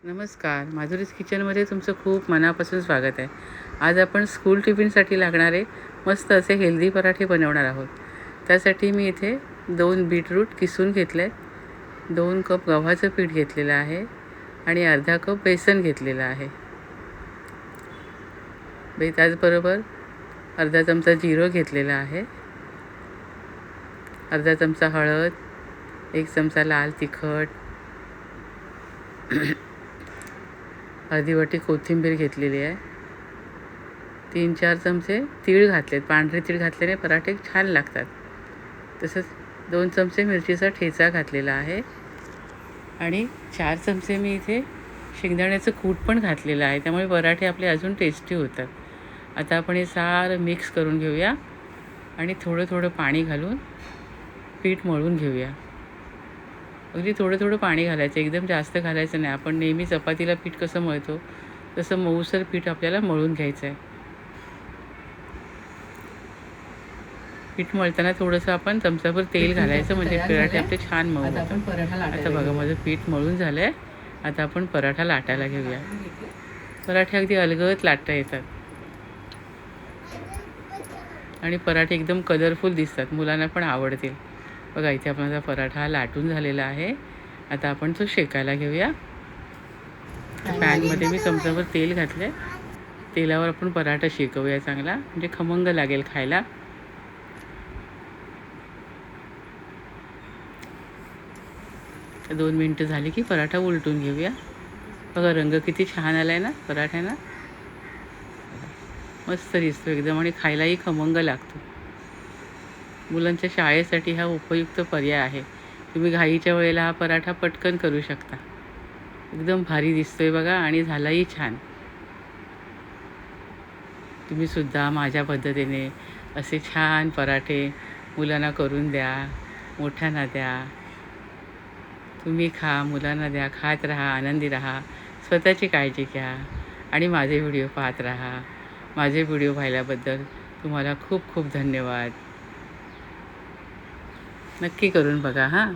नमस्कार, माधुरीज किचनमध्ये तुमचं खूप मनापासून स्वागत आहे. आज आपण स्कूल टिफिनसाठी लागणारे मस्त असे हेल्दी पराठे बनवणार आहोत. त्यासाठी मी इथे 2 बीटरूट किसून घेतले, 2 कप गव्हाचं पीठ घेतलेलं आहे आणि अर्धा कप बेसन घेतलेलं आहे. त्याचबरोबर अर्धा चमचा जिरं घेतलेला आहे, अर्धा चमचा हळद, 1 चमचा लाल तिखट, अर्धी वाटी कोथिंबीर घेतलेली आहे, 3-4 चमचे तीळ घातलेत. पांढरे तीळ घातल्याने पराठे छान लागतात. तसंच 2 चमचे मिरचीचा ठेचा घातलेला आहे आणि 4 चमचे मी इथे शेंगदाण्याचं कूट पण घातलेलं आहे. त्यामुळे पराठे आपले अजून टेस्टी होतात. आता आपण हे सारं मिक्स करून घेऊया आणि थोडं थोडं पाणी घालून पीठ मळून घेऊया. अगदी थोडं थोडं पाणी घालायचं, एकदम जास्त घालायचं नाही. आपण नेहमी चपातीला पीठ कसं मळतो तसं मऊसर पीठ आपल्याला मळून घ्यायचं आहे. पीठ मळताना थोडंसं आपण चमचाभर तेल घालायचं, म्हणजे पराठे आपले छान मऊ होतात. आता बघा माझं पीठ मळून झालं आहे. आता आपण पराठा लाटायला घेऊया. पराठे अगदी अलगद लाटता येतात आणि पराठे एकदम कलरफुल दिसतात, मुलांना पण आवडतील. बघा इथे आपला पराठा लाटून झालेला आहे. आता आपण तो शेकायला घेऊया. पॅनमध्ये मी चमचाभर तेल घातले. तेलावर आपण पराठा शेकवूया चांगला, म्हणजे खमंग लागेल खायला. तर 2 मिनटं झाली की पराठा उलटून घेऊया. बघा रंग किती छान आला आहे ना पराठ्याला. मस्त दिसतो एकदम आणि खायलाही खमंग लागतो. मुलांच्या शाळेसाठी हा उपयुक्त पर्याय आहे. तुम्ही घाईच्या वेळेला हा पराठा पटकन करू शकता. एकदम भारी दिसतोय बघा आणि झालाही छान. तुम्ही सुद्धा माझ्या पद्धतीने असे छान पराठे मुलांना करून द्या, मोठ्यांना द्या. तुम्ही खा, मुलांना द्या, खात राहा, आनंदी राहा, स्वतःची काळजी घ्या आणि माझे व्हिडिओ पाहत राहा. माझे व्हिडिओ पाहिल्याबद्दल तुम्हाला खूप खूप धन्यवाद. नक्की करून बघा हां.